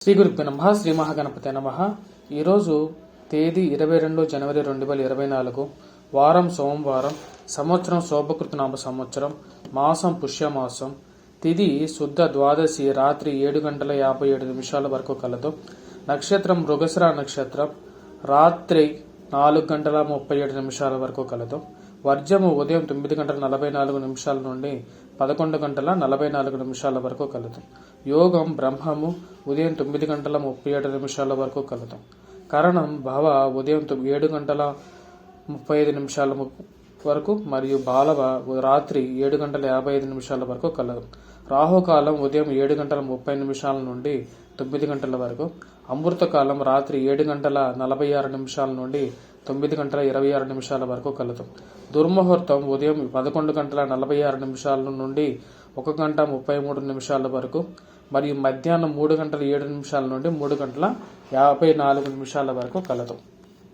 శ్రీ గురుభ్యో నమః. శ్రీ మహాగణపతే నమః. ఈరోజు తేదీ 22 జనవరి 2024, వారం సోమవారం, సంవత్సరం శోభకృత నామ సంవత్సరం, మాసం పుష్యమాసం, తిథి శుద్ధ ద్వాదశి రాత్రి 7:57 వరకు కలదు. నక్షత్రం మృగశిర నక్షత్రం రాత్రి 4:37 వరకు కలదు. వర్జము ఉదయం 9:44 నుండి 11:44 వరకు కలదు. యోగం బ్రహ్మము ఉదయం 9:37 వరకు కలదు. కరణం భవ ఉదయం 7:35 వరకు మరియు బాలవ రాత్రి 7:55 వరకు కలదు. రాహుకాలం ఉదయం 7:30 నుండి 9 గంటల వరకు. అమృతకాలం రాత్రి 7:46 నుండి 9:26 వరకు కలదు. దుర్ముహూర్తం ఉదయం 11:46 నుండి 1:33 వరకు మరియు మధ్యాహ్నం 3:07 నుండి 3:54 వరకు కలదు.